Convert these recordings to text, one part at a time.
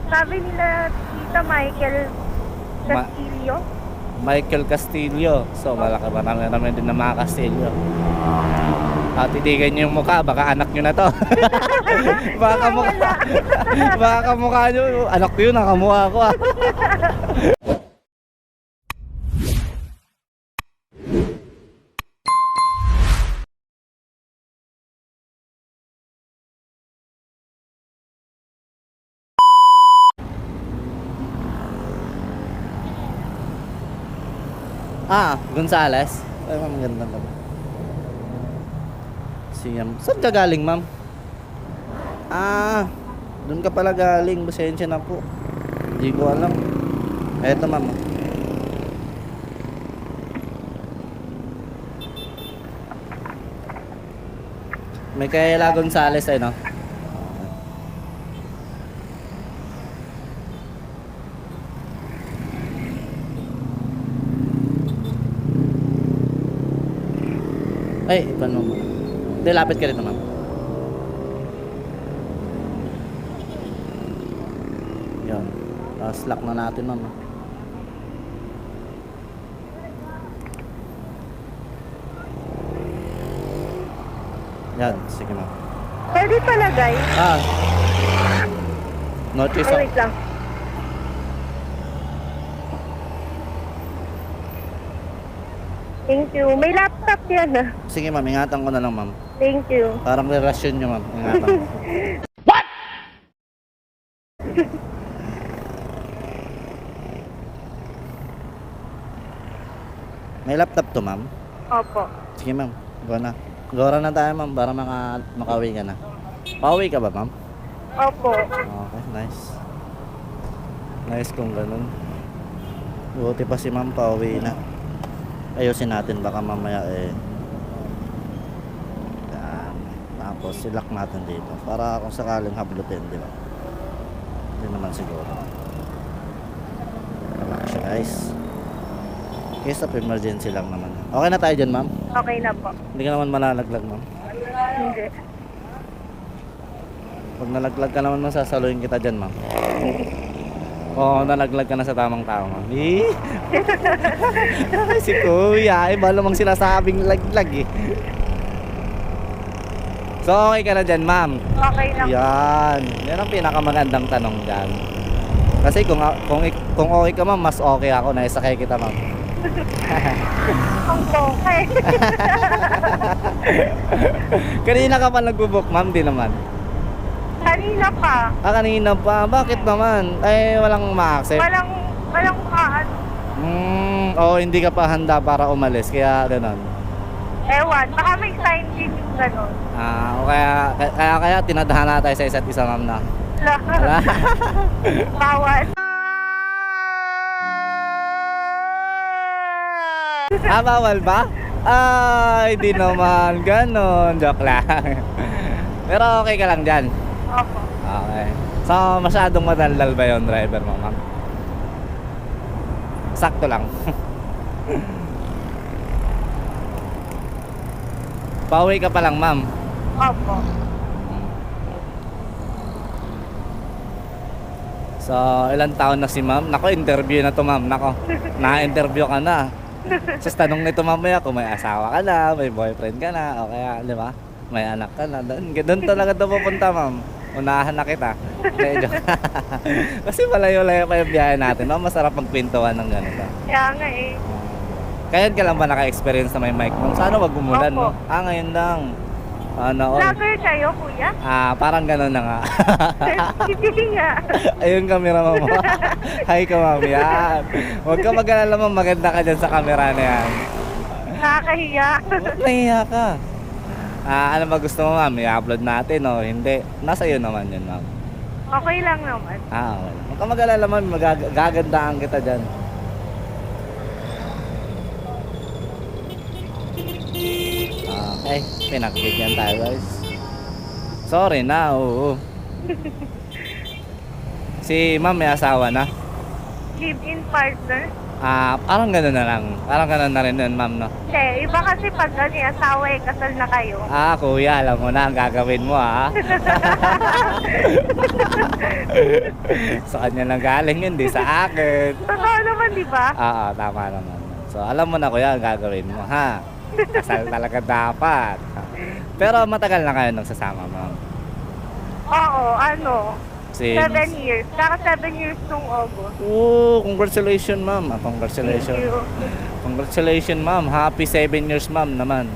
Sabi nila Tita Michael Castillo. Michael Castillo. So, marami din na mga Castillo. At titigan nyo yung mukha, baka anak nyo na to. baka mukha. baka mukha nyo, anak ko yun, nakamukha ko ah. Gonzales. Ay, ma'am, ganda naman. Siyam. Saan ka galing, ma'am? Doon ka pala galing. Pasensya na po. Hindi ko alam. Eto, ma'am. May Kayla Gonzales ay, no? Ay, paano mo? Hindi, lapit ka rin naman. Yan. Tapos lock na natin, ma'am. Yan, sige ma'am. Pwede pala guys. Notice. Ay, wait lang. Thank you. May laptop yan ah. Sige ma'am, ingatan ko na lang ma'am. Thank you. Parang relasyon nyo ma'am. Ingatan ko. What? May laptop to ma'am? Opo. Sige ma'am, go na. Gora na tayo ma'am para makauwi ka na. Pauwi ka ba ma'am? Opo. Okay, nice. Nice kung ganun. Buti pa si ma'am pauwi na. Ayusin natin baka mamaya yan. Tapos silak natin dito para kung sakaling hablutin, di ba? Hindi naman siguro. Relax siya guys. Case of emergency lang naman. Okay na tayo dyan ma'am? Okay na po. Hindi ka naman malalaglag ma'am. Hindi. Pag nalaglag ka naman masasaluhin kita dyan ma'am. Oo, nalaglag ka na sa tamang tao ma'am. Ay, si kuya, iba namang sinasabing laglag eh. So okay ka na dyan ma'am? Okay na. Yan, yan ang pinakamagandang tanong dyan. Kasi kung okay ka ma'am, mas okay ako na isakay kita ma'am. Ang okay. Kanina ka pa nagbo-book ma'am, di naman? Kanina pa. Kanina pa, bakit naman? Ay, walang ma-accept? Walang kaan. Hindi ka pa handa para umalis, kaya gano'n. Ewan, baka may sign din yung gano'n. Kaya tinadhana tayo sa isa't isa ma'am na. Bawal. Bawal ba? Hindi naman ganon. Joke lang. Pero okay ka lang dyan? Opo. Okay. So, masyadong madaldal ba yung driver mo, ma'am? Sakto lang. Pauwi ka pa lang, ma'am? Opo. So, ilang taon na si ma'am? Nako, interview na to ma'am. Nako, na-interview ka na. Tapos tanong nito mamaya kung may asawa ka na, may boyfriend ka na, o kaya, di ba? May anak ka na. Doon talaga ito pupunta, ma'am. Unahan na kita. Medyo. Kasi malayo-layo pa yung biyahe natin, no? Masarap magpintuan ng ganito. Kaya nga eh. Kaya ka lang ba naka-experience na may mic, ma'am? Sana wag umulan, no? Ngayon lang. Vlogger kayo, kuya? Parang gano'n na nga. Hindi nga. Ayun, camera mo. Hi ka, ma'am. Yan. Huwag ka mag-alala, ma'am. Maganda ka dyan sa camera na yan. Nakakahiya. Nahiya ka. Ano ba gusto mo, ma'am? I-upload natin, o hindi? Nasa iyo naman yun, ma'am. Okay lang naman. Okay. Huwag ka mag-alala, ma'am. Gagandaan kita dyan. Okay, pinagbigyan tayo guys. Sorry na, oo. Si ma'am may asawa na? Live-in partner? Parang gano'n na lang. Parang gano'n na rin yun, ma'am, no? Hindi, iba kasi pag asawa kasal na kayo. Kuya, alam mo na ang gagawin mo, ha? Sa kanya lang galing yun, di sa akin. Totoo naman, di ba? Tama naman. So, alam mo na, kuya, ang gagawin mo, ha? Kasal talaga dapat. Pero matagal na kayo nagsasama, ma'am. Oo, 7 Since... years. Kaka 7 years nung August. Congratulations, ma'am. Congratulations. Thank you. Congratulations, ma'am. Happy 7 years, ma'am, naman.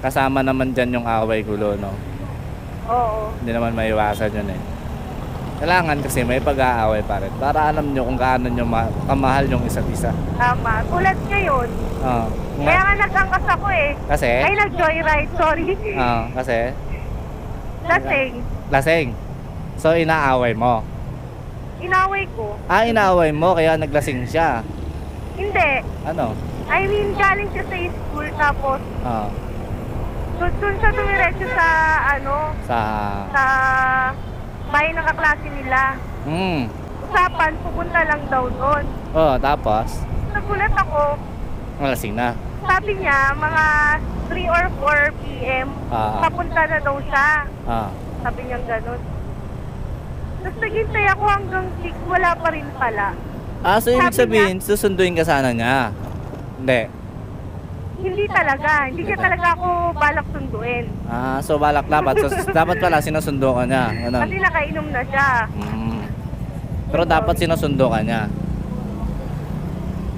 Kasama naman dyan yung away gulo, no? Oo. Hindi naman maiwasan yun, eh. Kailangan kasi may pag-aaway pa rin. Para alam nyo kung gaano nyo kamahal yung isa't isa. Tama. Tulad ngayon. Kaya nga nagangkas ako eh. Kasi? Ay, nag-joyride. Sorry. Kasi? Lasing. So, inaaway mo? Inaway ko. Inaaway mo, kaya naglasing siya. Hindi. Ano? I mean, galing siya sa school tapos doon siya dumiretso sa sa bahay ng kaklase nila. Usapan, pupunta lang daw doon. Tapos? Nagulat ako. Malasing na. Sabi niya, mga 3 or 4 p.m. Papunta na daw siya. Sabi niya gano'n. Tapos naghintay ako hanggang 6, wala pa rin pala. So ibig sabihin, susunduin ka sana niya? Hindi. Hindi talaga. Hindi niya talaga ako balak sunduin. So balak dapat. So, dapat pala sinusundo ka niya. Ganun. Kasi nakainom na siya. Pero dapat sinusundo ka niya.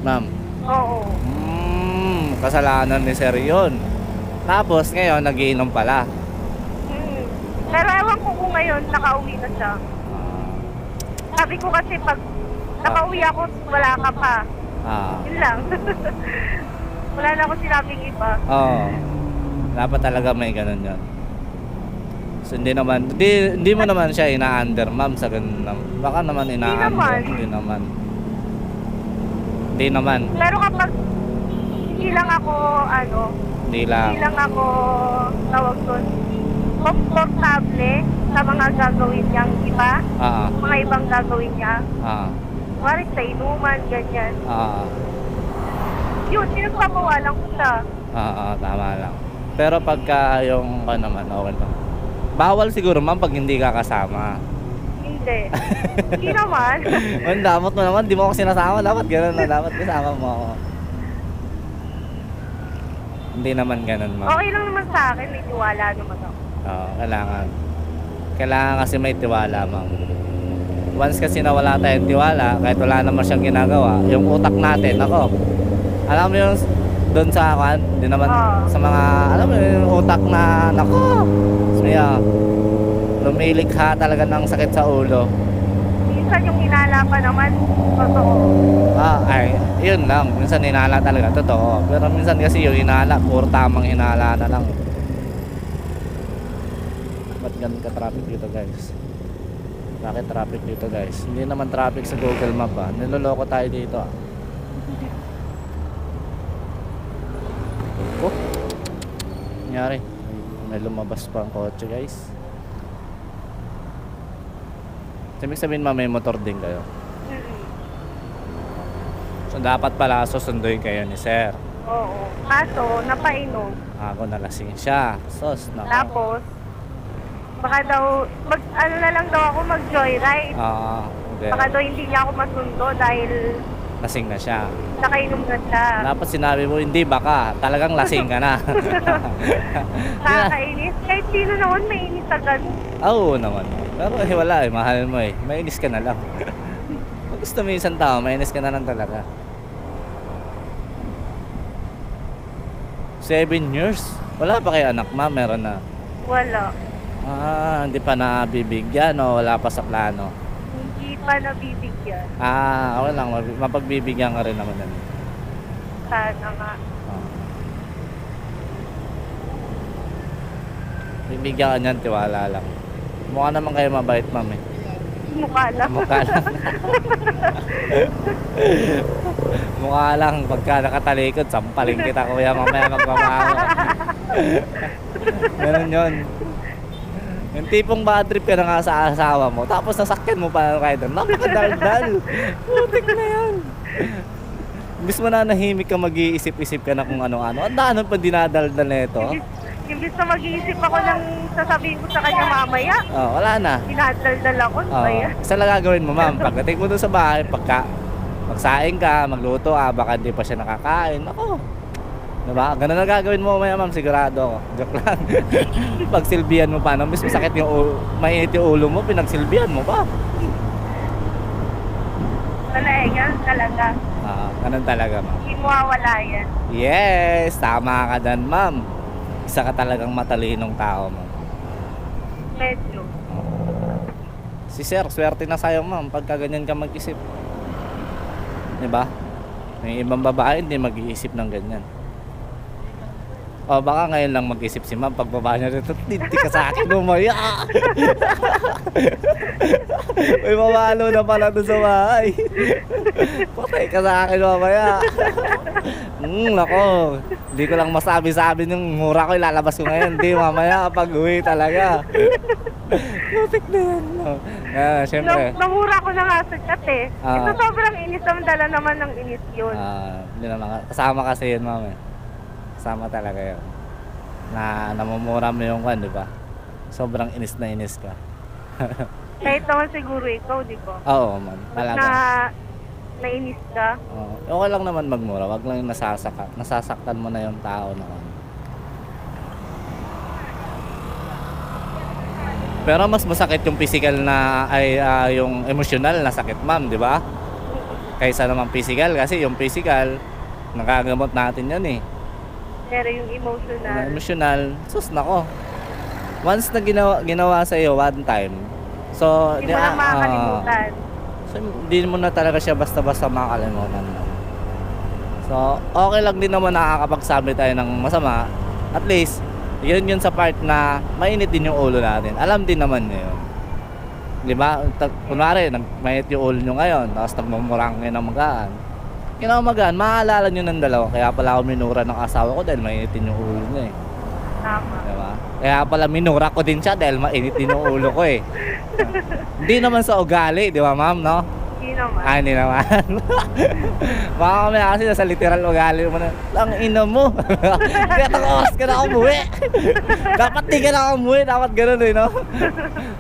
Ma'am. Oo. Kasalanan ni Sir yun. Tapos ngayon, nagiinom pala. Pero ewan ko kung ngayon, nakauwi na siya. Sabi ko kasi pag nakauwi ako, wala ka pa. Yun lang. Wala na ako sinabing iba. Dapat talaga may ganun yun. So hindi mo naman siya ina-under, ma'am, sa ganun. Baka naman ina-under. Hindi naman. Pero kapag hindi lang ako tawag doon, komportable sa mga gagawin niyang iba, mga ibang gagawin niya. Marit sa inuman, ganyan. Yun, pinagpapawalan ko siya. Tama lang. Pero pagka yung naman, okay lang. Bawal siguro, ma'am, pag hindi ka kasama. Hindi. Hindi naman. Dapat mo naman, di mo ako sinasama. Dapat gano'n na, dapat kasama mo ako. Hindi naman gano'n, ma'am. Okay lang naman sa akin, may tiwala naman ako. Kailangan. Kailangan kasi may tiwala, ma'am. Once kasi nawala tayong tiwala, kahit wala naman siyang ginagawa, yung utak natin, alam mo yung doon sa di naman sa mga, alam mo yung utak na, lumilikha talaga ng sakit sa ulo. Minsan yung hinala pa naman, totoo. Yun lang. Minsan hinala talaga, totoo. Pero minsan kasi yung hinala, puro tamang hinala na lang. Ba't ganun ka traffic dito, guys? Bakit traffic dito, guys? Hindi naman traffic sa Google Map, niloloko tayo dito, nangyari? May lumabas pa ang kotse, guys. Ibig sabihin, may motor din kayo. So dapat pala susunduin kayo ni Sir. Oo. Kaso, napainom. Nalasing siya. Tapos, baka daw, na lang daw ako mag-joyride. Baka daw hindi niya ako masundo dahil lasing na siya. Nakainom na siya. Dapat sinabi mo, hindi baka. Talagang lasing ka na. Nakakainis. Kahit sino naman mainis agad. Oo naman. Pero wala mahal mo mainis ka na lang. Pag gusto mo yung isang tao, mainis ka na lang talaga. 7 years? Wala pa kayo anak, ma'am? Meron na? Wala. Hindi pa nabibigyan o wala pa sa plano? Hindi pa nabibigyan. Okay lang. Mapagbibigyan ka rin naman. Sana nga. Bibigyan ka niyan, tiwala lang. Mukha naman kayo mabait, ma'am Mukha lang. Mukha lang. Pagka nakatalikod, sampaling kita, kuya, mamaya magmamahawa. Ganun yun. Yung tipong bad trip ka na nga sa asawa mo, tapos nasakyan mo pa ng rider. Napakadaldal. Putik na yan. Imbis mo na nahimik ka, mag-iisip-isip ka na kung ano-ano. Ang daanan pa dinadaldal na ito. Imbis na mag-iisip ako ng sasabihin ko sa kanya mamaya. Oh, wala na. Dinadaldal ako. Oh, isa lang gagawin mo, ma'am. Pagdating mo doon sa bahay, magsaing ka, magluto, baka hindi pa siya nakakain. Ako. Diba? Ganun na gagawin mo maya, ma'am. Sigurado ako. Joke lang. Pagsilbihan mo pa. No? Mas masakit yung mainit yung ulo mo, pinagsilbihan mo pa. Talaga. Ganun talaga, ma'am. Hindi mo mawawala yan. Yes! Tama ka dyan, ma'am. Isa ka talagang matalinong tao, ma'am. Medyo. Si sir, swerte na sa'yo, ma'am, pagka ganyan ka mag-isip. Diba? May ibang babae hindi mag-iisip ng ganyan. O baka ngayon lang mag-isip si ma'am, pagbaba niya dito, hindi ka sa akin umaya. May mamalo na pala doon sa bahay. Patay ka sa akin mamaya. Nako, hindi ko lang masabi-sabi yung mura ko, ilalabas ko ngayon. Hindi, mamaya pag uwi talaga. Lutik na yan. No? Siyempre. Namura ko na nga sa chat eh. Ito sobrang inis, ang dala naman ng inis yun. Hindi naman, kasama kasi yun, ma'am. Kasama talaga yun. Na namumura mo yung kan, di ba? Sobrang inis na inis ka. Kahit naman siguro ikaw, di ba? Oo, ma'am. Talaga. Nainis ka? Okay lang naman magmura. Wag lang yung nasasaktan mo na yung tao na kan. Pero mas masakit yung physical na ay yung emotional na sakit, ma'am, di ba? Kaysa naman physical, kasi yung physical nakagamot natin yan eh. Pero yung emotional, sus nako. Once na ginawa sa iyo one time, so hindi mo na makakalimutan. So hindi mo na talaga siya basta-basta makakalimutan. So okay lang din naman nakakapagsabi tayo ng masama. At least yun sa part na mainit din yung ulo natin. Alam din naman yun. Di ba? Kunwari, mainit yung ulo nyo ngayon, tapos nagmumurang kayo ng magaan. Kinamagaan, maaalala nyo ng dalawa. Kaya pala ako minura ng asawa ko dahil mainitin yung ulo niya eh. Tama. Diba? Kaya pala minura ko din siya dahil mainitin yung ulo ko eh. Hindi naman sa ugali, di ba ma'am, no? Hindi naman. Hindi naman. Baka kami kasi nasa literal ugali mo na, lang ina mo. Kaya takawas ka na umuwi. Dapat di ka na umuwi, dapat ganun eh, no?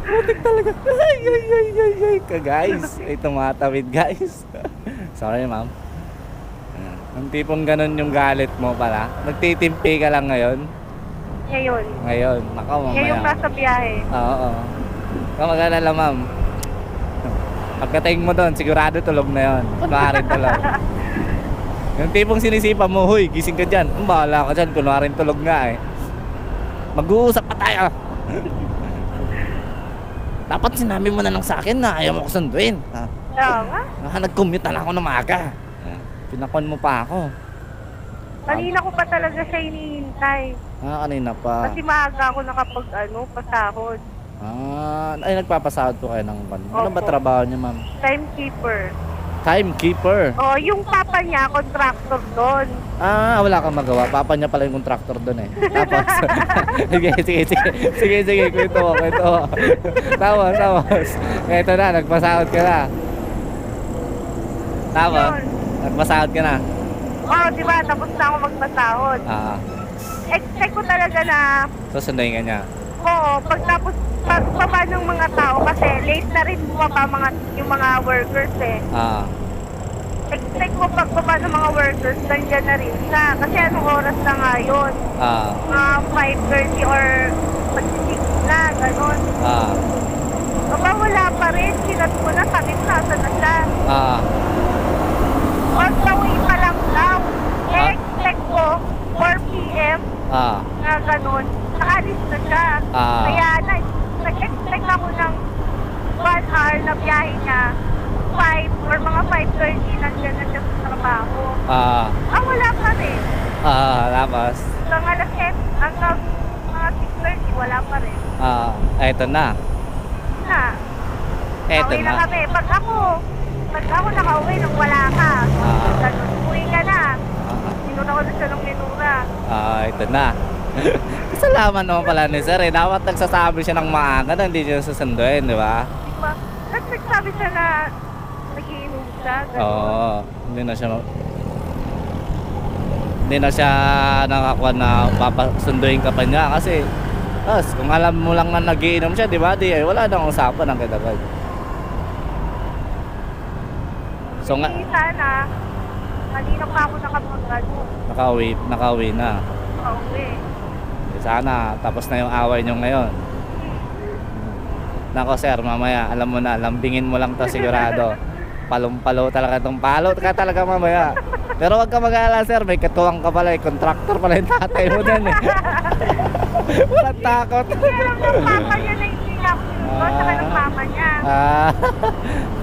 Putik talaga. Ay. Guys, ay tumatawid guys. Sorry ma'am. Ang tipong ganun yung galit mo pala. Nagtitimpi ka lang ngayon. Ngayon. Naka mamaya. Ngayong nasa biyahe. Oo. Kung mag-alala ma'am. Pagkating mo doon, sigurado tulog na yun. Kunwari tulog. Yung tipong sinisipa mo, huy, gising ka dyan. Bahala ka dyan, kunwari tulog nga eh. Mag-uusap pa tayo. Dapat sinabi mo na lang sa akin na ayaw mo ko sunduin. Oo nga. Nag-commute na lang ako ng maaga. Pinakon mo pa ako. Kanina ko pa talaga siya hinihintay. Kanina pa. Kasi maaga ako pasahod. Ay nagpapasahod po kayo ng ban. Ano ba trabaho niyo, ma'am? Timekeeper? Yung papa niya, contractor doon. Wala kang magawa. Papa niya pala yung contractor doon eh. Tapos, sige, kwento mo. Tapos, eto na, nagpasahod ka na. Tapos, nagpasahod ka na. Di ba? Tapos na ako magpasahod. Expect ko talaga na susunduin ka niya. Oo, pagbaba ng mga tao kasi late na rin bumaba yung mga workers eh. Expect ko pagbaba ng mga workers, nandiyan na rin siya. Kasi anong oras na nga yun? 5:30 or 6 na, ganun. Aba, wala pa rin. Sinat ko na, sabi ko nasa na siya. On the way pa lang daw. Expect ko 4 p.m. Na ganun. Nakalis na siya. Kaya nag-expect ako ng 1 hour na biyahe niya. 5 or mga 5:30 nandiyan na siya sa trabaho. Wala pa rin. Tapos? Hanggang mga 6:30, wala pa rin. Eto na. Eto Uwi na. na kami. Pag ako nakauwi nung wala ka, uwi ka na. Minura ko na siya ng minura. Ito na. Kasalaman naman pala ni sir eh. Dapat nagsasabi siya ng maaga na hindi siya susunduin, di ba? Diba? At nagsabi siya na nagiinom siya. Ganun. Oo. Hindi na siya nakakuha na papasunduin ka pa niya kasi kung alam mo lang na nagiinom siya, di ba? Wala nang usapan ng kagad. So nga, sana, kanina pa ako nakauwi na. Pauwi. Sana, tapos na yung away nyo ngayon. Nako sir, mamaya, alam mo na, lambingin mo lang to sigurado. Palong-palo talaga itong palo ka talaga mamaya. Pero wag ka mag-alala sir, may katuwang ka pala, contractor pala yung tatay mo din eh. Walang takot. Hindi alam ng papa niya na hindi na ako sinundo, saka ng mama niya.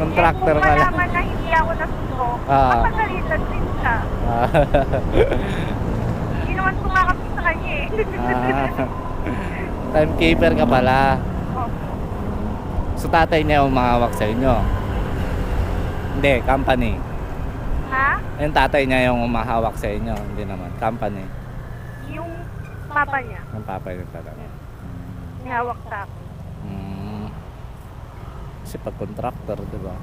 Contractor kung pala. malaman na hindi ako nasundo, mapagalitan din siya. Hindi naman kumakapit sa kanya eh. Timekeeper ka pala. Oh. So tatay niya yung mahawak sa inyo? Hindi, company. Ha? Yung tatay niya yung umahawak sa inyo, hindi naman, company. Yung papa niya, Yung papa niya pala. nihawak sa akin. Kasi pag contractor, di ba?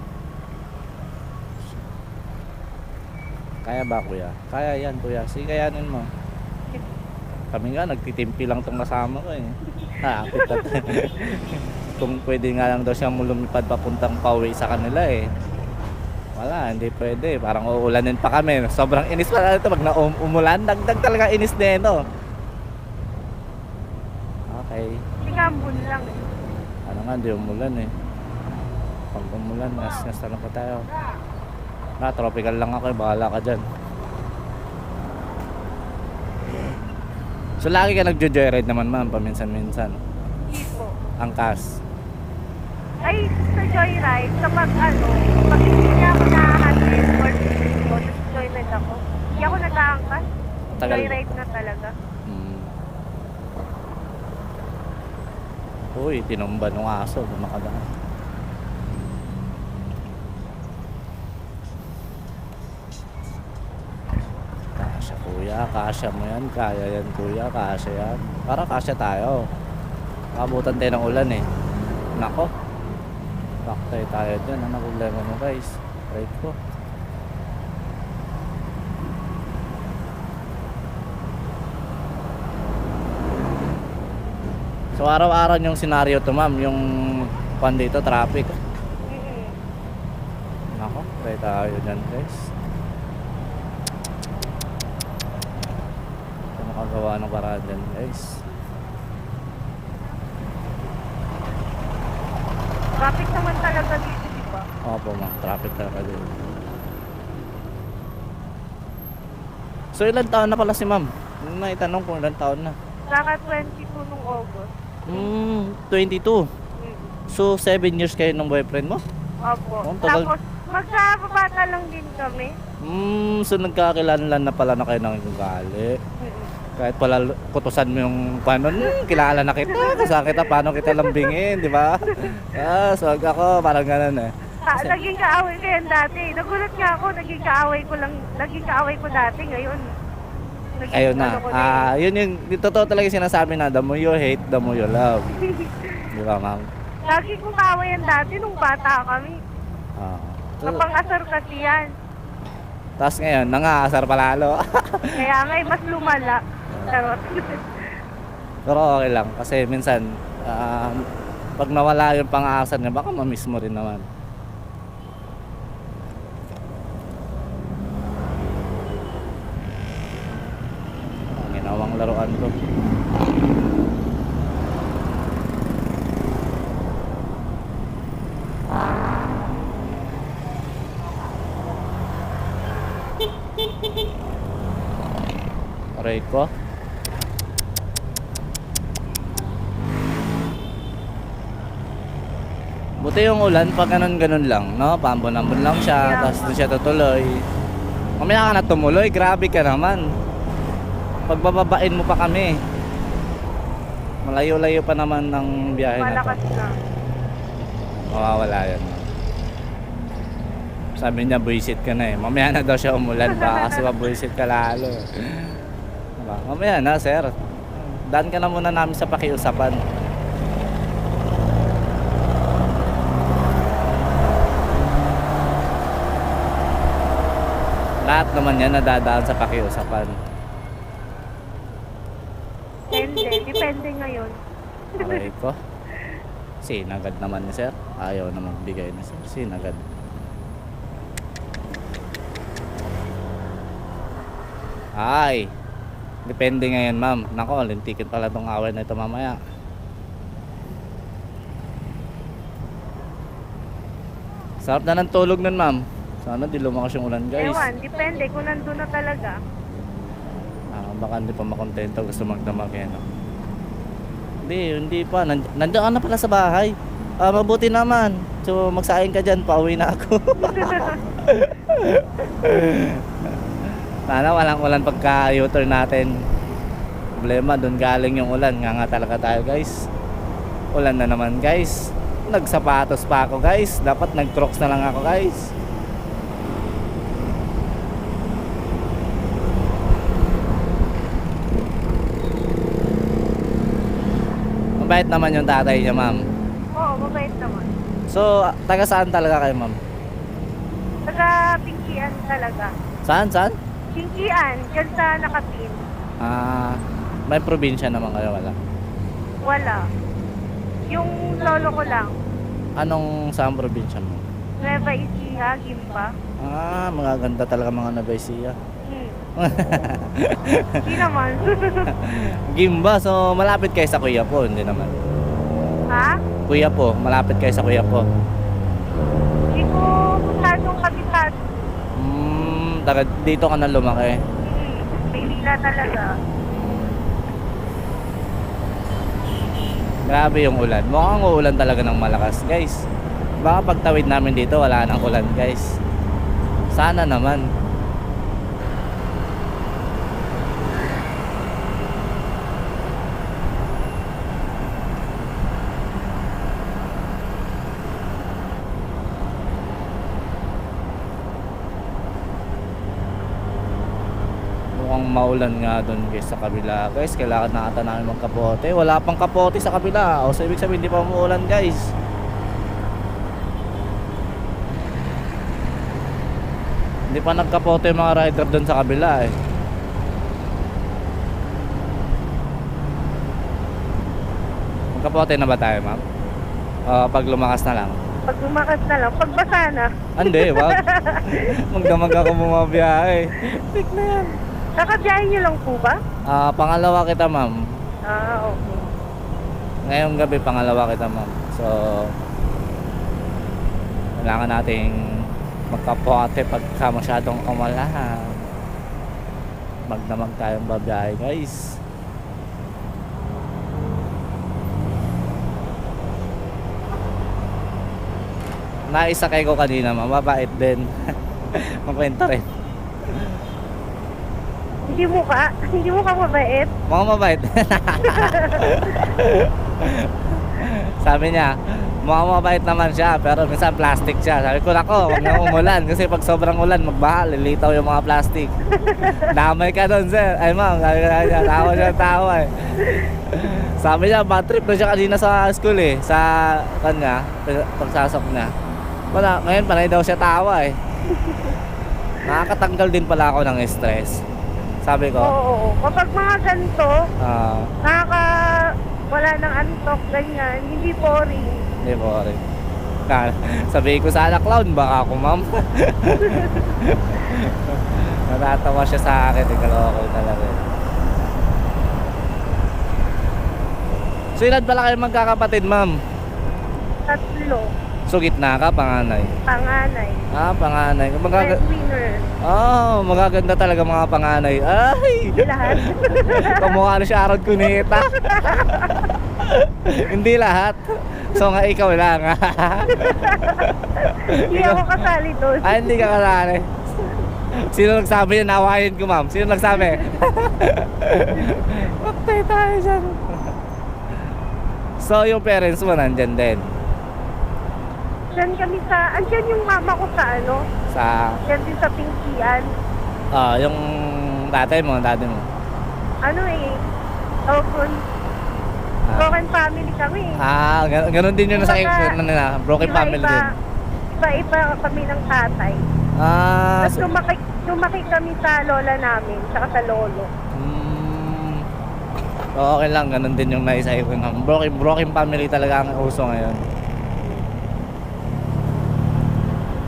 Kaya ba kuya? Kaya yan kuya, sige kayanin mo. Kami nga, nagtitimpi lang tong kasama ko eh. Apit at kung pwede nga lang daw siyang lumipad papuntang pauwi sa kanila eh. Wala, hindi pwede. Parang uulanin pa kami. Sobrang inis pa na ito. Pag umulan, dagdag talaga inis na ito. Okay. Tingambun lang eh. Ano nga, hindi umulan eh. Pag umulan, nas na pa tayo. Tropical lang ako eh. Bahala ka dyan. So, lagi ka nagjo-joyride naman ma'am, paminsan-minsan. Hindi po. Angkas. Ay, sa joyride, kapag pag hindi niya ako nakahatid or joyride ako, hindi ako nag-aangkas. Tagal. Joyride na talaga. Uy, tinumba nung aso, gumakadaan. Kasya kuya, kasya mo yan, kaya yan kuya, kasya yan. Para kasya tayo. Kabutan tayo ng ulan eh. Nako. Baktay tayo dyan. Ano problema mo guys? Right ko. So araw-araw yung senaryo to ma'am. Yung pan dito, traffic. Nako. Try tayo dyan guys. Ito makagawa ng paraan dyan guys. Traffic naman talaga dito, di ba? Opo ma'am, traffic talaga din. So ilang taon na pala si ma'am? May tanong kung ilang taon na. Saka 22 nung August. 22. So 7 years kayo ng boyfriend mo? Opo. Oh, tagal. Tapos, magsababata lang din kami. So nagkakilanlan na pala na kayo ng ugali. Kahit pala kutusan mo yung paano, kilala na kita, kasama kita, paano kita lambingin, di ba? So ako, parang ganun eh. Naging kaaway ko yan dati. Nagulat nga ako, naging kaaway ko dati. Ngayon, ayun na. Yun yung totoo talaga yung sinasabi na, the more you hate, the more you love. Di ba ma'am? Lagi kong kaaway yan dati nung bata kami. Napang-asar kasi yan. Tapos ngayon, nangaasar palalo. Kaya nga, mas lumala. Charot. Pero okay lang kasi minsan pag nawala yung pang-aasar niya baka ma-miss mo rin naman. Ang ginawang laruan ko. Aray ko. Buti yung ulan pag ganun lang, no? Paambon-ambon lang siya, tapos doon siya tutuloy. Mamaya ka na tumuloy, grabe ka naman. Pagbababain mo pa kami. Malayo-layo pa naman ng biyahe na to. Malakas na. Mawawala yan. Sabi niya, buisit ka na eh. Mamaya na daw siya umulan pa kasi mabuisit ka lalo. Diba? Mamaya na, sir. Daan ka na muna namin sa pakiusapan. Lahat naman yan nadadaan sa pakiusapan. Depende ngayon. Aray ko. Sinagad naman ni sir. Ayaw na magbigay ni sir. Sinagad. Ay. Depende ngayon ma'am. Nako, lintikin pala tong away na ito mamaya. Sarap na ng tulog nun ma'am. Sana di lumakas yung ulan guys. Ewan, depende kung nandun na talaga. Baka hindi pa makontento, gusto magdamag yan. No? Hindi pa. Nandiyan ka na pala sa bahay. Mabuti naman. So magsaing ka dyan, pauwi na ako. Sana walang ulan pagka U-turn natin. Problema, doon galing yung ulan. Nga talaga tayo guys. Ulan na naman guys. Nagsapatos pa ako guys. Dapat nag-crocs na lang ako guys. Mabait naman yung tatay niya, ma'am. Oo, mabait naman. So, taga saan talaga kayo, ma'am? Taga Pinkian talaga. Saan? Pinkian, dyan sa Nakapin. May probinsya naman kayo, wala? Wala. Yung lolo ko lang. Anong saan probinsya mo? Nueva Ecija, Gimba. Magaganda talaga mga Nueva Ecija. Hindi naman. Gimba, so malapit kayo sa Kuya po, hindi naman. Ha? Kuya po, malapit kayo sa Kuya po. Hindi ko masyadong kabisado. Dito ka na lumaki. Maynila talaga. Grabe yung ulan. Mukhang uulan talaga ng malakas, guys. Baka pagtawid namin dito, wala nang ulan, guys. Sana naman. Mukhang maulan nga doon guys sa kabila. Guys, kailangan na ata namin magkapote. Wala pang kapote sa kabila. O so ibig sabihin hindi pa umuulan guys. Hindi pa nagkapote yung mga rider doon sa kabila eh. Magkapote na ba tayo ma'am? Pag lumakas na lang. Pag lumakas na lang, pagbasa na. Hindi, wag. Magdamag ako bumabiyahe. Tik na yan. Kakabiyahin niyo lang po ba? Pangalawa kita ma'am. Okay. Ngayong gabi pangalawa kita ma'am. So kailangan nating magkapote pagka masyadong kamalahan. Magdamag tayong babiyahe guys. Naisakay ko kanina ma'am, mabait din. Makwento rin. Hindi mo ka mabait. Mukhang mabait. Sabi niya, mukhang mabait naman siya, pero minsan plastic siya. Sabi ko, nako, huwag na umulan. Kasi pag sobrang ulan, magbaha, lilitaw yung mga plastic. Damay ka doon, sir. Ay ma'am, tawa siya, tawa eh. Sabi niya, bad trip na siya kanina sa school eh. Sa kanya, pagsasok niya. Wala, ngayon panay daw siya tawa eh. Nakakatanggal din pala ako ng stress. Sabi ko. Oo. Kapag mga ganito, wala ng antok, ganyan, hindi boring. Hindi boring. Sabi ko sana clown, baka ako ma'am. Natatawa siya sa akin, ikaloko talaga. So ilan pala kayo magkakapatid ma'am? 3. So gitna ka, panganay? Panganay. Panganay. Breadwinner. Magaganda talaga mga panganay. Ay! Hindi lahat. Kamukha na siya Arod Cuneta. Hindi lahat. So nga ikaw lang. Hindi ako kasali doon. Hindi ka kasali. Sino nagsabi yan? Nawahin ko ma'am. Sino nagsabi? Patay tayo dyan. So yung parents mo nandyan din? Andyan yung mama ko sa ano? Andyan din sa Pinkian. Yung tatay mo, daddy mo? Open. Broken family kami. Ganun din yung sa Kumbaga, nila. Broken family din. Iba-iba kami ng tatay. Tapos lumaki kami sa lola namin, saka sa lolo. Okay lang, ganun din yung naisa ko. Broken family talaga ang uso ngayon.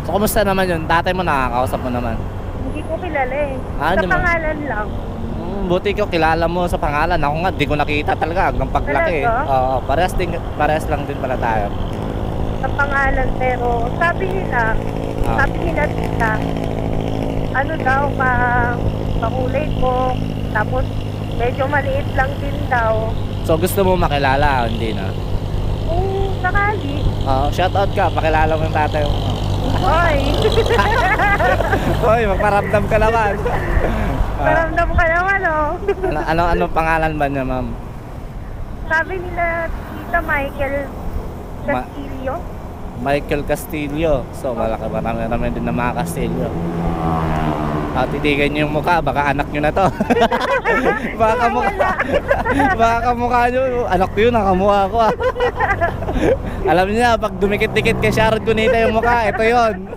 So, kumusta naman yun? Tatay mo nakakausap mo naman? Hindi ko kilala eh. Sa Di mo? pangalan lang. Buti ko kilala mo sa pangalan. Ako nga, di ko nakita talaga hanggang paglaki. Oo, parehas lang din pala tayo. Sa pangalan, pero sabi nila tita, ano daw, makulay ko, tapos medyo maliit lang din daw. So, gusto mo makilala? Hindi na? Kung sakali. Shoutout ka, pakilala mo yung tatay mo. Hoy! Hoy, magparamdam ka naman. Paramdam ka naman, oh. Ano pangalan ba niya, ma'am? Sabi nila, Tita Michael Castillo. Michael Castillo. So, marami din na mga Castillo. Titigan niyo yung mukha, baka anak niyo na to. baka kamukha niyo, anak ko yun, nakamukha ko. Alam niya, pag dumikit-dikit kay Sharon Cunita yung mukha, ito yun.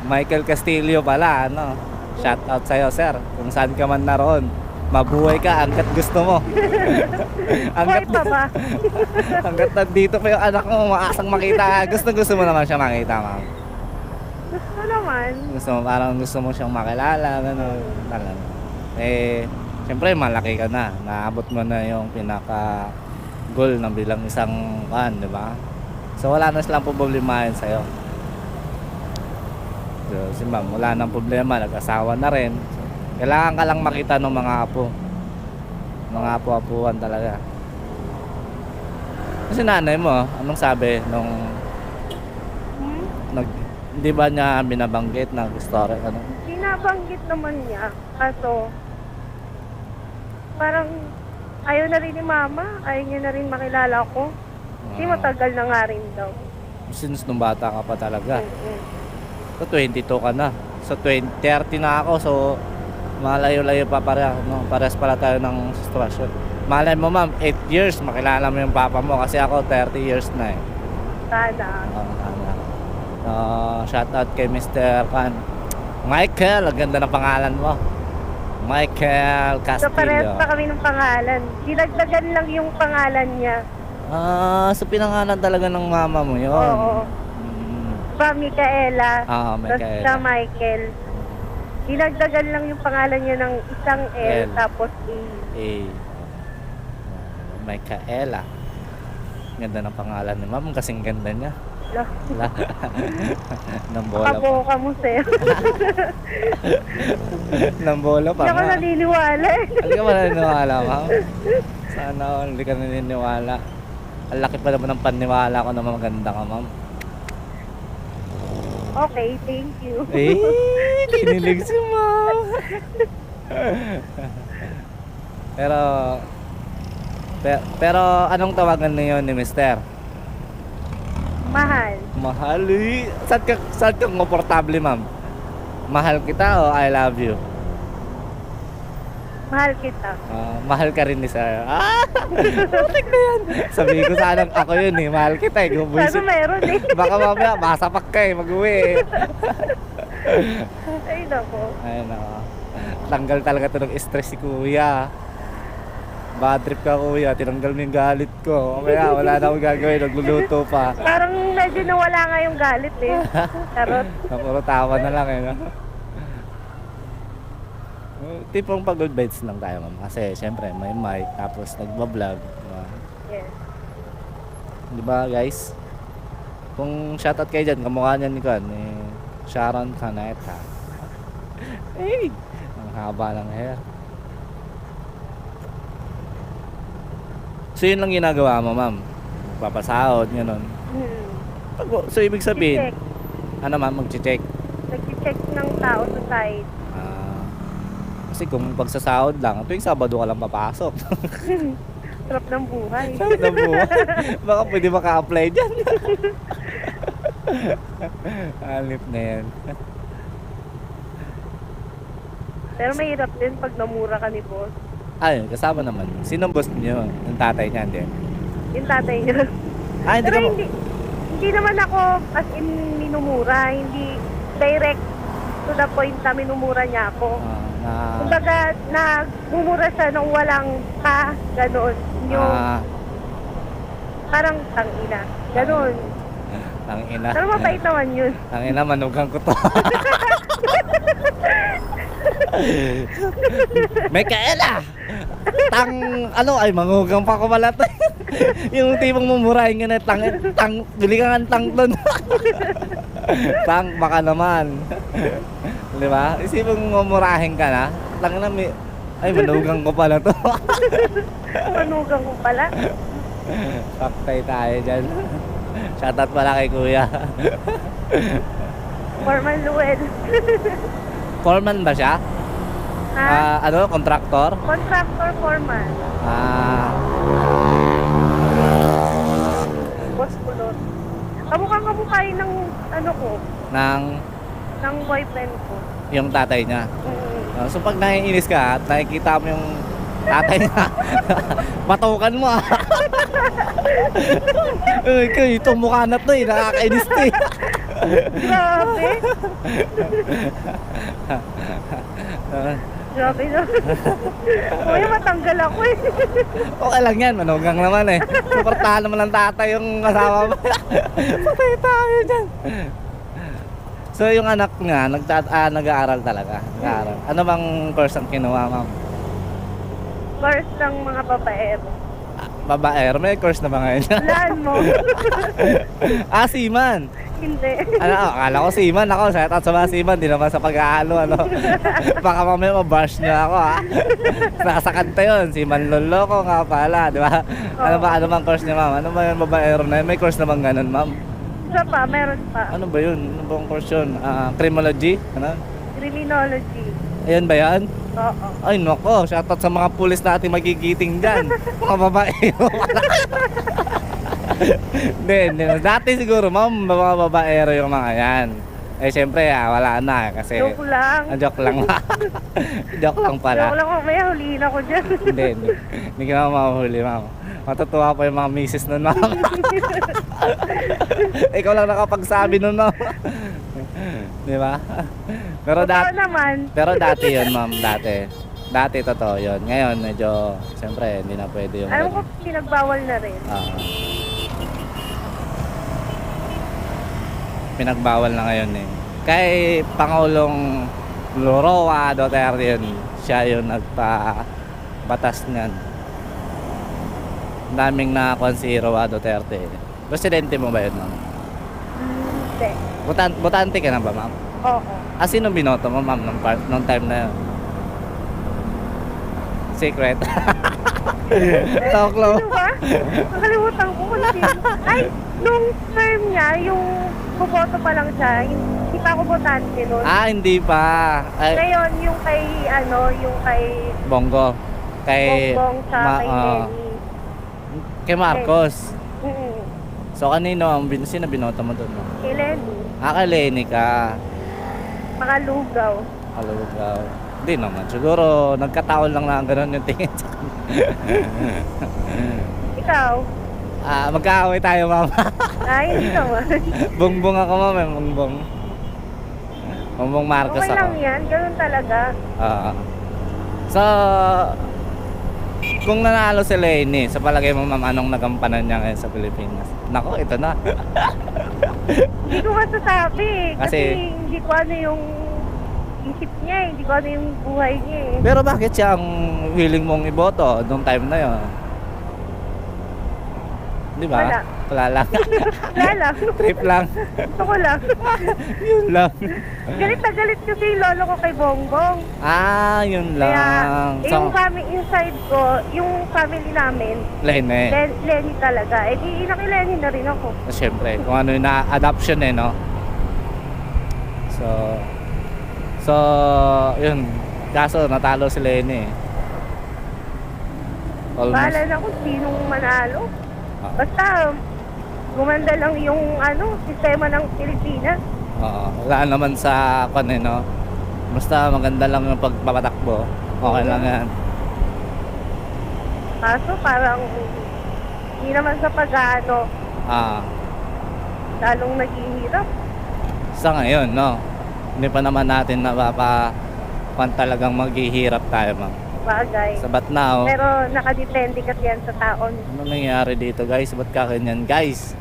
Michael Castillo pala, ano? Shout out sa'yo, sir. Kung saan ka man naroon, mabuhay ka hanggat gusto mo. Hoy pa ba? Hanggat nandito pa yung anak mo, maasang makita. Gusto mo naman siya makita, ma'am. Gusto naman. Parang gusto mo siyang makilala, gano'n. Talaga. Siyempre, malaki ka na. Naabot mo na yung pinaka-goal ng bilang isang di ba? So, wala na silang problemahin sa'yo. So, si ma'am, wala nang problema, nag-asawa na rin. Kailangan ka lang makita ng mga apo. Mga apo-apuan talaga. Kasi nanay mo, anong sabi nung hindi ba niya binabanggit na story? Binabanggit naman niya. Kaso, parang ayaw na rin ni mama. Ayaw niya na rin makilala ko. Hindi matagal na nga rin daw. Since nung bata ka pa talaga. So 22 ka na. So 30 na ako. So malayo-layo pa pareha. No? Parehas pala tayo ng sitwasyon. Malay mo ma'am, 8 years makilala mo yung papa mo. Kasi ako 30 years na eh. Sana. Shout out kay Mr. Michael, ang ganda ng pangalan mo. Michael Castillo. So parehas pa kami ng pangalan. Dinagdagan lang yung pangalan niya. So pinangalan talaga ng mama mo yun. Oo. Pa Micaela. Micaela. Tapos sa Michael. Dinagdagan lang yung pangalan niya ng isang L. Tapos A. Micaela. Ganda ng pangalan ni ma'am, kasing ganda niya. Nambola pa. Kaboka mo, sir. Nambola pa. Hindi ako naniniwala eh. Hindi ka ba naniniwala, ma'am? Sana hindi ka naniniwala. Ang laki pa naman ng paniwala ko na maganda ka, ma'am. Okay, thank you. Kinilig si ma'am. Pero anong tawagan niyo ni Mister? Mahal. Mahal eh. Saan ka komportable, ma'am? Mahal kita o I love you? Mahal kita. Mahal ka rin ni sir. Putik na yan. Sabihin ko sana ako yun eh. Mahal kita eh. Sana meron eh. Baka mamaya masapak ka eh. Mag-uwi eh. Ay nako. Ayun ako. Tanggal talaga ito ng stress si kuya. Bad trip ka kuya. Tinanggal mo yung galit ko. Kaya wala na akong gagawin. Nagluluto pa. Parang medyo nawala nga yung galit eh. Charot. Puro tawa na lang eh. No? Tipong pag good vibes lang tayo, ma'am. Kasi syempre may mic, tapos nagbablog, diba? Yes. Diba guys? Kung shoutout kayo dyan, kamukha niyan ni Sharon Cunita. Hey! Ang haba ng hair. So yun lang ginagawa mo, ma'am? Papasahod, gano'n. So ibig sabihin, ano ma'am, mag-check? Nag-check ng tao sa site. Kasi kung pagsasahod lang, tuwing Sabado ka lang papasok. Sarap ng buhay. Sarap ng buhay. Baka pwede maka-apply dyan. Halip na yan. Pero mahirap din pag namura ka ni boss. Ay, kasama naman. Sino boss niyo? Yung tatay niya, hindi? Yung tatay niya. Ah, hindi Pero ka mo... hindi naman ako as in minumura. Hindi direct to the point na minumura niya ako. Kumbaga, nagmumura siya nung walang ka, gano'n. Yung parang tangina. Gano'n. Tangina. Pero mabait naman yun. Tangina, manugang ko to. May kaela! Ay, mangugang pa ko pala to. Yung tipong mumurahin ka na, bili ka nga tang doon. Tang, baka naman. Di ba? Isipong mumurahin ka na, ay, manugang ko pala to. Manugang ko pala. Paktay tayo dyan. Shoutout pala kay kuya. Forman Luel. Foreman ba siya? Ha? Contractor? Contractor foreman. Boss kulot. Kamukha yun ng ko. Ng boyfriend ko. Yung tatay niya. So pag naiinis ka at nakikita mo yung tatay niya, patukan mo ah. Itong mukha na to nakakainis to eh. Grabe. Grabe na. Uy, matanggal ako eh. Okay lang yan, manugang naman eh. Suportahan naman ng tatay yung asawa mo. Patay tayo dyan. So yung anak nga, nag-aaral talaga. Nag-aaral. Ano bang course ang kinuha, ma'am? Course ng mga babaero. Babaero? May course na ba ngayon? Laan mo. Seaman. Hindi. Akala ko seaman ako. Shoutout sa mga seaman, di naman sa pag-aalo. Baka mamaya mabash niya ako ha. Nasa kanta yun, seaman lolo ko nga pala, di ba? Ano bang course niya, ma'am? Ano ba yung babaero na yun? May course na bang ganun, ma'am? Isa pa, meron pa. Ano ba yun? Ano bang course yun? Criminology? Ano? Criminology. Ayan ba yan? Oo. Ay nako, shoutout sa mga pulis natin magigiting dyan. Mga babaero. Hindi. Dati siguro, ma'am, mga babaero yung mga yan. Eh, siyempre, wala na kasi... Joke lang. Joke lang. Joke lang pala. Joke lang, mamaya huliin ako dyan. Hindi ka naman mahuhuli, ma'am. Matutuwa pa yung mga misis nun, ma'am. Ikaw lang nakapagsabi nun, ma'am. Di ba? Pero dati yun, ma'am, dati totoo yun. Ngayon, medyo, siyempre, hindi na pwede yung... Alam ko, pinagbawal na rin. Pinagbawal na ngayon eh. Kay Pangulong Roa Duterte yun, siya yung nagpa-batas niyan. Daming na si Roa Duterte. Presidente mo ba yun, ma'am? Hindi. Botante ka na ba, ma'am? Oo. Sino binoto mo, ma'am, nung time na yun? Secret. Talk low. Sino ba? Nakalimutan ko kung sino. Ay, nung term niya, yung buboto pa lang siya, hindi pa ako botante nun. Hindi pa. Ngayon, yung kay Bongo. Kay Bongbong sa kay Lenny. Kay Marcos. Mm-hmm. So kanino sino binoto mo doon? Kay Lenny. Kay Lenny ka. Mga lugaw. Lugaw. Hindi naman. Siguro nagkataon lang na gano'n yung tingin sa Ikaw? Magkaaway tayo, mama. Hindi naman. Bongbong ako, mama. Bongbong Marcos okay ako. Okay lang yan. Ganun talaga. So, kung nanalo si Lenny, sa palagay mo, ma'am, anong nagampanan niya ngayon sa Pilipinas? Nako, ito na. Hindi ko masasabi. Kasi hindi ko ano yung isip niya. Hindi ko ano yung buhay niya. Pero bakit siya ang willing mong iboto nung time na yon? Di ba? Wala lang. Wala lang. Trip lang. Gusto ko lang. Yun lang. Galit na galit kasi yung lolo ko kay Bongbong. Yun lang. Kaya, yung family inside ko, yung family namin, Lenny. Lenny talaga. Di Lenny na rin ako. Siyempre, kung ano yung adoption no? So, yun. Kaso, natalo si Lenny. Bahala na kung sinong manalo. Basta, gumanda lang yung sistema ng Pilipinas. Wala naman sa no? Basta maganda lang yung pagpapatakbo tumakbo. Okay lang yan. Kaso parang hindi naman sa pag-ano, lalong naghihirap. Sa ngayon, no? Hindi pa naman natin talagang maghihirap tayo, ma'am. Bagay. Sabat na, oh. Pero nakadepende kasi yan sa taon. Ano nangyayari dito, guys? Ba't ka ganyan, guys?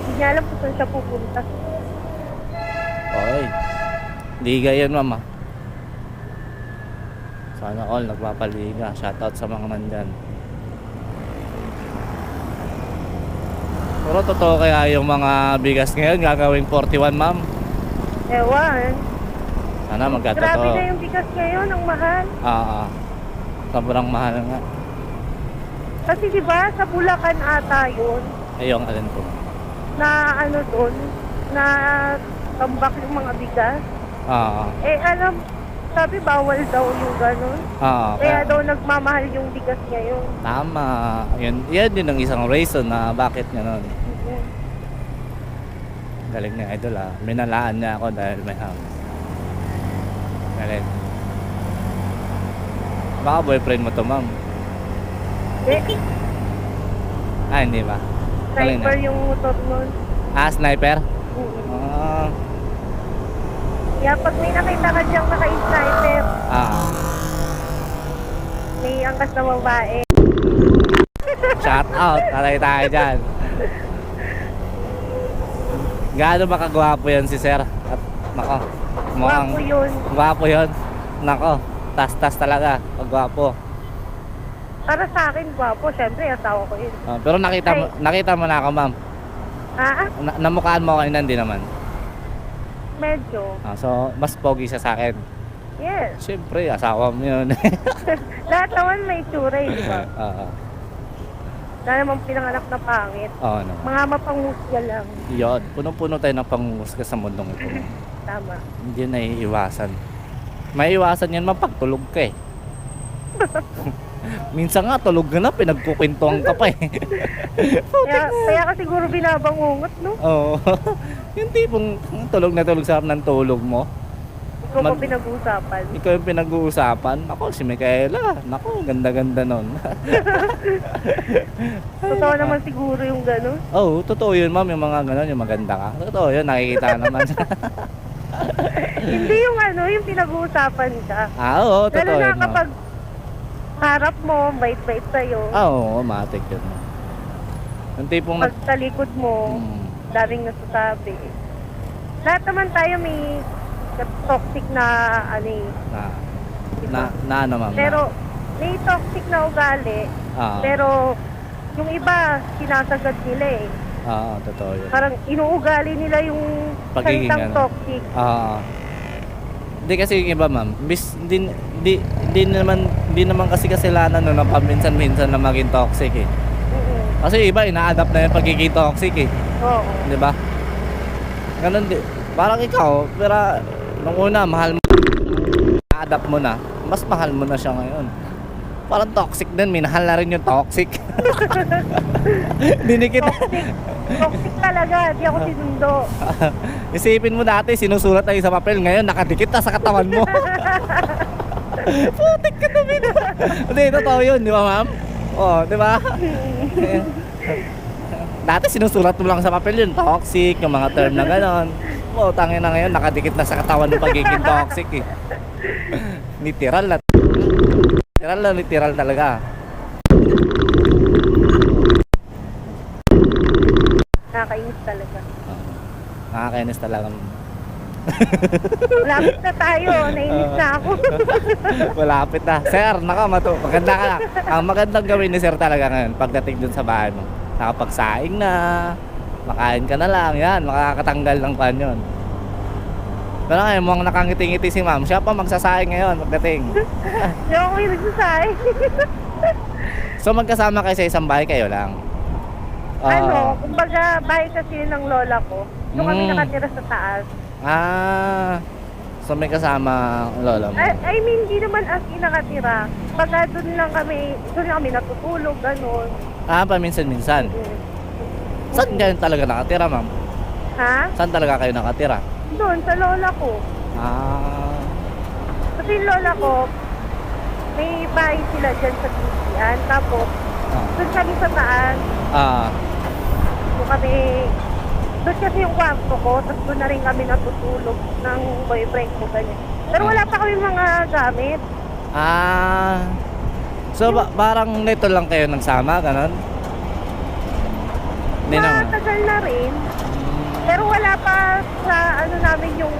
Hindi niya alam kung saan siya pupunta. Oy. Liga yan, ma'am. Sana all nagpapaliga. Shoutout sa mga nandyan. Pero totoo kaya yung mga bigas ngayon gagawing 41, ma'am? Ewan. Sana magkatotoo. Grabe na yung bigas ngayon, ang mahal. Sobrang mahal nga. Kasi diba, sa Bulacan ata yun, Yung alin po. na ano doon, na tambak yung mga bigas. Alam, sabi bawal daw yung ganun. Kaya daw nagmamahal yung bigas ngayon. Tama. Yan din ang isang reason na bakit gano'n. Galing niya, idol Minalaan niya ako dahil may house. Galing. Baka boyfriend mo to, ma'am. Hindi ba? Galing Sniper na. yung motor nun. Sniper? Kaya pag may nakita ka diyang naka-sniper, may angkas na babae. Shout out, talay tayo dyan. Gaano ba kagwapo yan si sir? At nako, Gwapo yun. Gwapo yun. Nako, tas-tas talaga, pagwapo. Para sa akin, gwapo. Siyempre, asawa ko yun. Pero nakita mo na ako, ma'am. Namukhaan mo kanina, hindi naman. Medyo. So, mas pogi siya sa akin. Yes. Siyempre, asawa mo yun. Lahat naman may tsura, di ba? Wala namang pinanganak na pangit. Oo naman. Mga mapanghusga lang. Yun, punong-puno tayo ng panghusga sa mundong ito. Tama. Hindi na iiwasan. May iwasan yan mapagtulog ka eh. Minsan nga tulog ka na, pinagkukwentuhan ka pa eh. Kaya ka siguro binabangungot, no? Oo. Yung tipong tulog na tulog sa harap ng tulog mo. Ikaw pa pinag-uusapan. Ikaw yung pinag-uusapan. Ako, si Micaela. Naku, ganda-ganda nun. Totoo naman siguro yung gano'n. Oo, totoo yun, ma'am. Yung mga gano'n, yung maganda ka. Totoo yun, nakikita naman. Hindi yung yung pinag-uusapan ka. Oo, totoo Lalo na yun, ma'am. kapag harap mo, bait-bait sa'yo. Oo, matik yun. Yung tipong... Pag sa likod mo, daming nasasabi. Lahat naman tayo may toxic na diba? Na ano, ma'am? Pero may toxic na ugali. Pero yung iba, sinasagad nila eh. Oo, totoo yun. Parang inuugali nila yung Pagiging salitang toxic. Hindi kasi yung iba, ma'am. Hindi naman kasi kasalanan na paminsan-minsan na maging toxic eh. Kasi iba, ina-adapt na yung pagiging toxic eh. Oo. Di ba? Ganun din. Parang ikaw, pero nung una, mahal mo, ina-adapt mo na, mas mahal mo na siya ngayon. Parang toxic din, minahal na rin yung toxic. Dinikit. Toxic talaga, di ako sinundo. Isipin mo dati, sinusulat tayo sa papel, ngayon nakadikit na sa katawan mo. Putik ka na, Hindi, totoo yun, di ba, ma'am? Oo, di ba? Dati sinusulat mo lang sa papel yun, toxic, yung mga term na gano'n. Tangin na ngayon, nakadikit na sa katawan ng pagiging toxic eh. Literal na. Literal talaga. Nakakainis talaga. Nakakainis talaga. Malapit na tayo, nainis na ako. Malapit na. Sir, maganda ka na. Ang magandang gawin ni sir talaga ngayon, pagdating dun sa bahay mo, nakapagsaing na, makain ka na lang, yan, makakatanggal ng pan yun. Pero ngayon, mukhang nakangiti-ngiti si ma'am, siya pa magsasaing ngayon pagdating. Hindi ako yung nagsasaing. So magkasama kayo sa isang bahay, kayo lang? Kumbaga, bahay kasi yun ng lola ko. Doon kami nakatira sa taas. So may kasama ang lola mo? I mean, hindi naman as in nakatira. Pagka doon lang kami natutulog, gano'n. Paminsan-minsan. Saan kayo talaga nakatira, ma'am? Ha? Saan talaga kayo nakatira? Doon, sa lola ko. Ah, Kasi yung lola ko, may bahay sila dyan sa Bisian. Tapos, doon kami sa taas. Doon kami, doon kasi yung kwarto ko. Tapos doon na rin kami natutulog ng boyfriend ko, ganyan. Pero wala pa kami mga gamit. So parang nito lang kayo nagsama, ganon? Hindi naman. Matagal na rin. Pero wala pa sa ano namin yung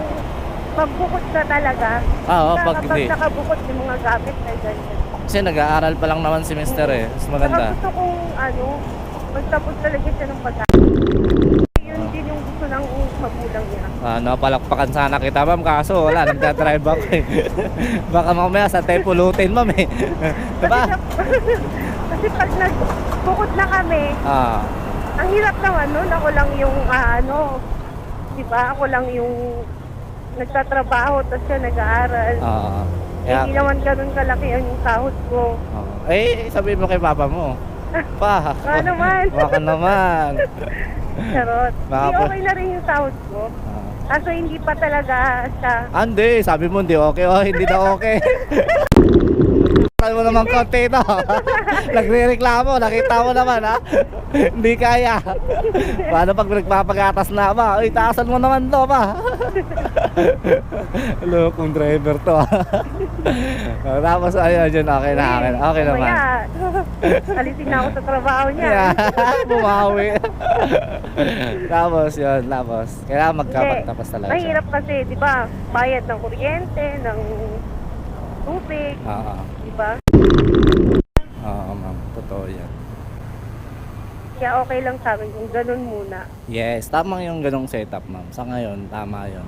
magbukod na talaga. Oo, Na pag kapag hindi. nakabukod yung mga gamit na ganyan. Kasi nag-aaral pa lang naman si Mister eh. Mas Saka maganda. gusto kong magtapos talaga siya ng pag Yun din yung gusto ng magulang niya. Napalakpakan sana kita, ma'am. Kaso wala, nagdadrive ako eh. Baka mamaya sa tayo pulutin, ma'am eh. Diba? Kasi pag nagbukod na kami, ang hirap naman nun. Ako lang yung diba? Ako lang yung nagtatrabaho, tapos siya nag-aaral. Hindi naman ganun kalaki ang sahod ko. Sabihin mo kay papa mo. Pa, Baka naman. baka naman. Charot. Baka Hindi po. okay na rin yung sahod ko. Kaso hindi pa talaga siya. Hindi, sabi mo hindi okay. Hindi na okay. Saan mo naman konti ito? Nagre-reklamo, nakita mo naman ha? Hindi kaya. Paano pag nagpapagatas na ba? Uy, taasan mo naman to pa. Lokong driver to. Tapos ayun, dyan, okay na, okay naman. Alisin na ako sa trabaho niya. Yeah, bumawi. Tapos yun, kailangan magkapagtapos talaga siya. Mahirap kasi, di ba? Bayad ng kuryente, ng tubig, di ba? Oo, ma'am. Totoo yan. Kaya okay lang sa amin kung ganun muna. Yes, tama yung ganong setup, ma'am. Sa ngayon, tama yun.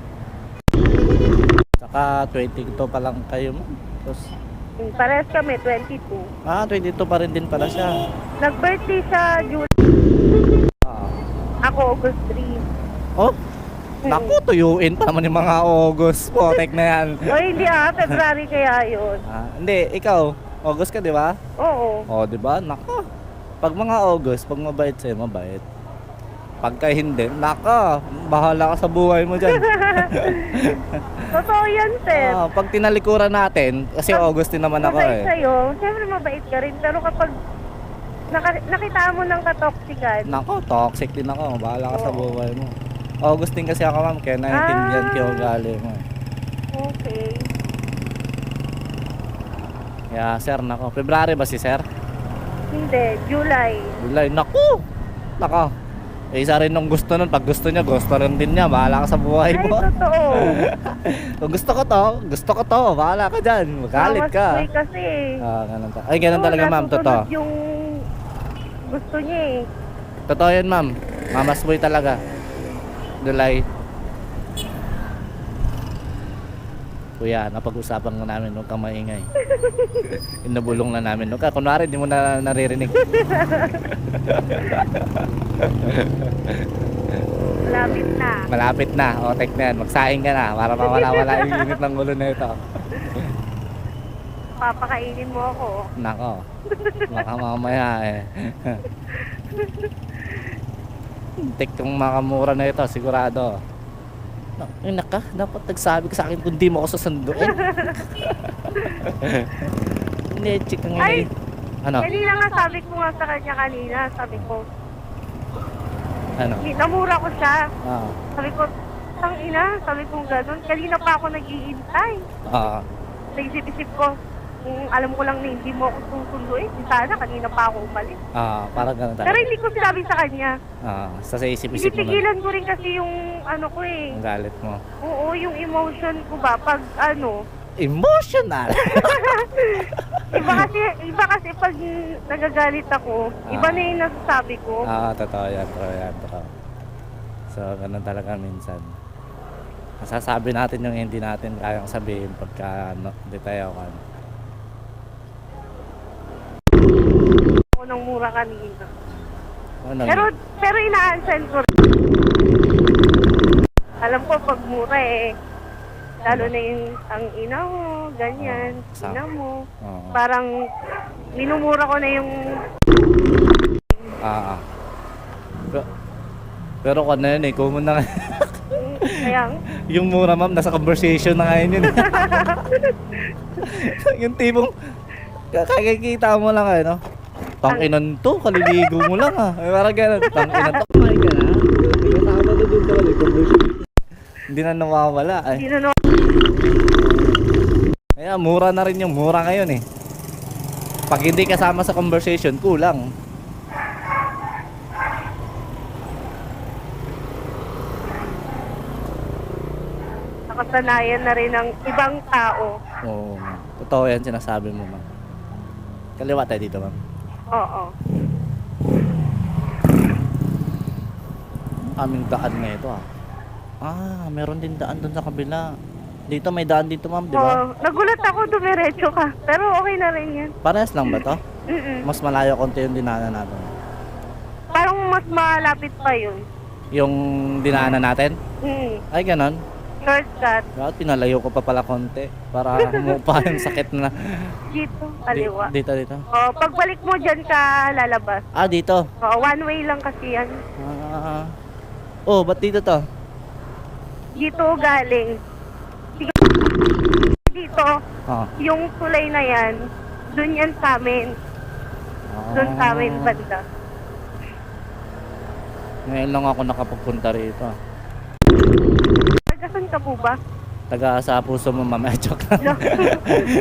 Saka 22 pa lang kayo, ma'am. Tapos, Parehas kami, 22. 22 pa rin din pala siya. Nag-birthday siya June. Ako, August 3. Oh, naku, tuyuin pa naman yung mga August. Potek na yan. O hindi February kaya yun. Hindi, ikaw, August ka, di ba? Oo. Di ba? Naku, pag mga August, pag mabait sa'yo, mabait. Pagka hindi, naka, bahala ka sa buhay mo dyan. Totoo yan, sir. Pag tinalikuran natin, kasi August din naman ako Mabait eh. sa'yo, siyempre mabait ka rin. Pero kapag nakita mo ng katoksikan, Nako, toxic din ako. Bahala ka sa buhay mo. August din kasi ako, ma'am, kaya naiintindihan ko yung ugali mo. okay. Kaya, sir, nako. February ba si sir? Hindi, July. July, nako! Nako. Isa rin nung gusto nun. Pag gusto niya, gusto rin din niya. Bahala ka sa buhay Ay, mo. totoo. Kung gusto ko to. Bahala ka dyan. Magalit ka. Mamas kasi. Ganun Ay, ganun talaga, ma'am. Totoo. Natutunod yung gusto niya eh. Totoo yan, ma'am. Mamas boy talaga. July. Kuya, napag-usapan na namin, huwag kang maingay. Inabulong na namin. Huwag ka, kunwari, di mo na naririnig. Malapit na. O, take na yan. Magsaing ka na para mawala-wala yung init ng ulo na ito. Papakainin mo ako. Nako. Baka mamaya eh. Take yung makamura na ito, sigurado. Ay naka, dapat nagsabi ka sa akin kung di mo ako sasanduin. Hindi, chika nga Ay! Ano? Kanina nga sabi ko nga sa kanya kanina, sabi ko, Ano? namura ko siya. Ah. Sabi ko, tang ina, sabi ko gano'n. Kanina pa ako nag-iintay. Naisip-isip ko, kung alam ko lang na hindi mo ako susunduin, sana kanina pa ako umalis. Parang ganun talaga. Pero hindi ko sinabi sa kanya. Sa isip-isip mo na. Pinipigilan ko rin kasi yung ano ko eh. Ang galit mo. Oo, yung emotion ko ba, pag ano. Emotional! Iba kasi pag nagagalit ako, iba na yung nasasabi ko. Totoo yan. So, ganun talaga minsan. Masasabi natin yung hindi natin kayang sabihin pagka hindi tayo kan. Ako nang mura kanina. Ano? Pero ina-answer ko rin. Alam ko pag mura eh. Lalo na yung ang ina mo, ganyan, ina mo. Parang minumura ko na yung... Pero kung na yun eh, common na Kaya, Yung mura ma'am, nasa conversation na ngayon yun. Yung tipong, kakikita mo lang no? Tang-inan to, kaliligo mo lang Parang gano'n, tang-inan to, kumain ka na. Kasama na dun sa conversation. Hindi na nawawala hindi na Kaya mura na rin yung mura ngayon Pag hindi kasama sa conversation, kulang. nakasanayan na rin ng ibang tao. Oo, totoo yan sinasabi mo ma'am. Kaliwa tayo dito ma'am. Oo. Aming daan na ito meron din daan doon sa kabila. Dito may daan dito ma'am, di ba? Oo. Nagulat ako, dumiretso ka. Pero okay na rin yan. Parehas lang ba to? Mm-mm. Mas malayo konti yung dinaanan natin. Parang mas malapit pa yun. Yung dinaanan natin? Ay ganon. Shortcut. Bakit pinalayo ko pa pala konti para humupa yung sakit na. Dito, kaliwa. Dito. Oh, pagbalik mo dyan ka lalabas. Dito. Oo, one way lang kasi yan. Ba't dito to? Dito galing. Dito, yung tulay na yan, dun yan sa amin. Dun sa amin banda. Ngayon lang ako nakapagpunta rito. Tagasan ka po ba? Taga sa puso mo ma'am, joke lang.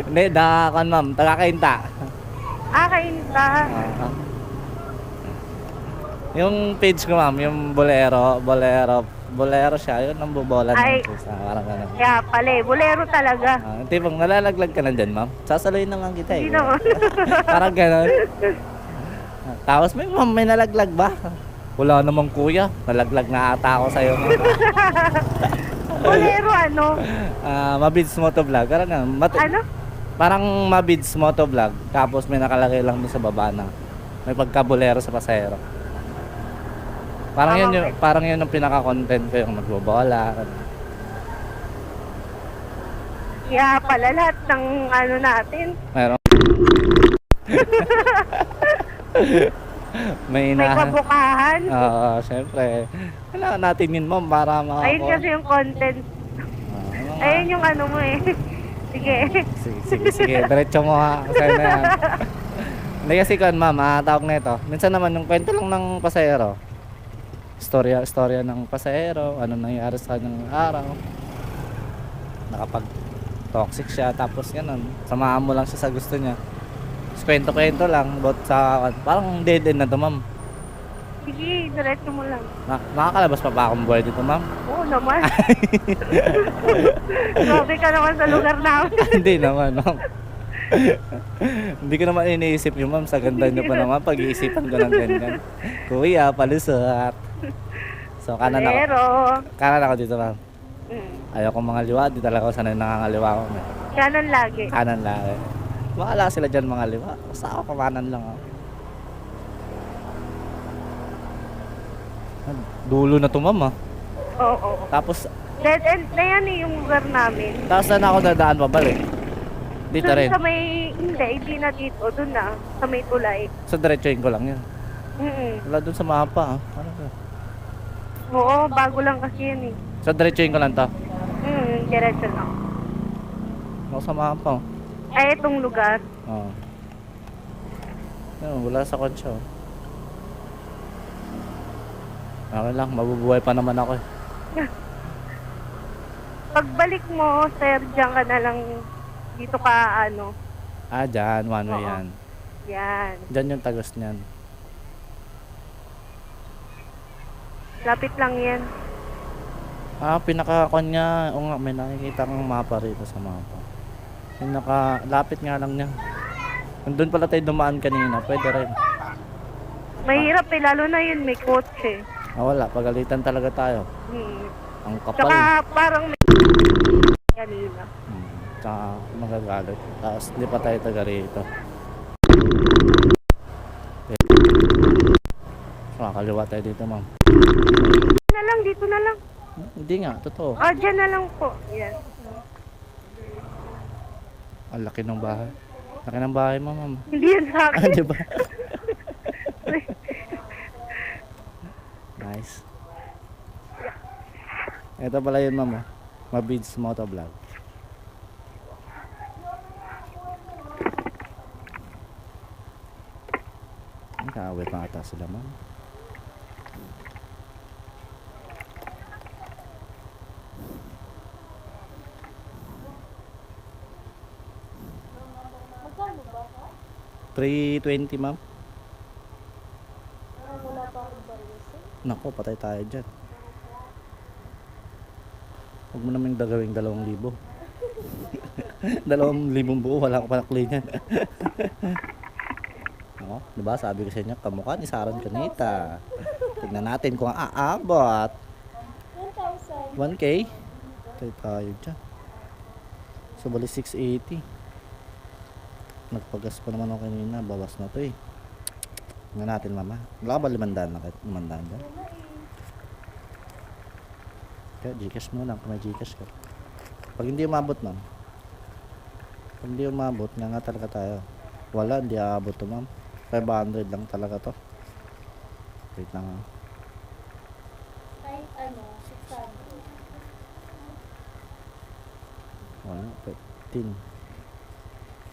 Hindi, dakakan ma'am, taga Kainta. Kain ka. Yung page ko ma'am, yung bolero siya, yun ang bubola Ay. ng pusa, parang gano'n. Kaya pala bolero talaga. Tipong nalalaglag ka na dyan ma'am, sasaloy na lang kita Hindi naman. Parang gano'n. Tapos may nalaglag ba? Wala namang kuya, nalaglag na ata ako sa'yo. Bolero ano? Mabids Motovlog, parang Ano? parang Mabids Motovlog, tapos may nakalagay lang doon sa baba na may pagkabolero sa pasahero. Parang yun ang pinaka-content ko, yung magbobola. Kaya pala lahat ng ano natin. Meron. May kabukahan. Oo, syempre. Kailangan natin yun ma'am para makakuha. Ayun kasi yung content. Ayun yung ano mo Sige. Sige. Diretso mo Sa'yo na yan. Hindi kasi kan ma'am, tawag na ito. Minsan naman yung kwento lang ng pasahero. Storya ng pasahero, ano nangyari sa kanyang araw. Nakapag-toxic siya, tapos ganun. Samahan mo lang siya sa gusto niya. Kwento-kwento lang, about sa, parang dead end na to ma'am. Sige, diretso mo lang. Makakalabas pa ba akong buhay dito ma'am? Oo naman. Grabe ka naman sa lugar namin. Hindi naman ma'am. Hindi ko naman iniisip yung ma'am, sa ganda niyo pa naman, pag-iisipan ko ng ganyan. Kuya, palusot. So kanan ako dito ma'am. Ayoko mga liwa, di talaga ako sanay nakangaliwa ako. Kanan lagi. Kanan lagi. Wala sila dyan mga liwa. Basta ako kamanan lang ako. Dulo na to ma'am Oo. Tapos Dead end na yan yung lugar namin. tapos na ako dadaan pabalik. Dito Dun rin. sa may, hindi na dito. Doon na, sa may tulay. So diretsuhin ko lang yun. Wala dun sa mapa Ano ba? Oo, bago lang kasi yan So diretsuhin ko lang to. Diretso lang. Ako sa mapa Ay, itong lugar. Wala sa konsyo. Okay lang, mabubuhay pa naman ako Pagbalik mo, sir, diyan ka na lang dito ka, dyan, one way Oo. yan. Yan. Dyan yung tagos niyan. Lapit lang yan. Pinaka-kon niya. O nga, may nakikita kang mapa rito sa mapa. Lapit nga lang niya. Nandun pala tayo dumaan kanina, pwede rin. Mahirap lalo na yun, may kotse. Wala, pagalitan talaga tayo. Ang kapal. Tsaka parang may kanina. Tsaka magagalit. Tapos hindi pa tayo taga rito. Kaliwa tayo dito ma'am. Dito na lang. Hindi nga, totoo. Dyan na lang po. Yan. Ang laki ng bahay. Laki ng bahay mo ma'am. Hindi yan sa akin. Diba? Nice. Ito pala yun, ma'am. Mabids Motovlog. Nakaawit na ata sila, ma'am. Magkano ba? 320, ma'am. Wala pa akong baris. Nako, patay tayo dyan. Huwag mo naman gagawing 2,000. 2,000 buo, wala ko pa na-clean yan. Ako, diba sabi ko sa inyo, kamukha ni Saron Cunita. Tignan natin kung aabot. 1,000. 1K? Patay tayo dyan. So, bali 680. Nagpagas pa naman ako kanina, bawas na to eh. Tignan natin, mama. Wala ba 500 na kahit 500 dyan? Kaya Gcash mo lang kung may Gcash ka. Pag hindi umabot, ma'am. Pag hindi umabot, nga talaga tayo. Wala, hindi aabot to, ma'am. 500 lang talaga to. Wait lang, ha. Kahit 600. Wala, 15.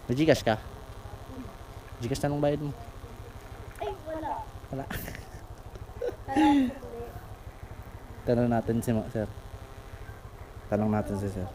May Gcash ka? Gcash na nung bayad mo? Ay, wala. Wala. Wala. Tanong natin si sir. Tanong natin si sir.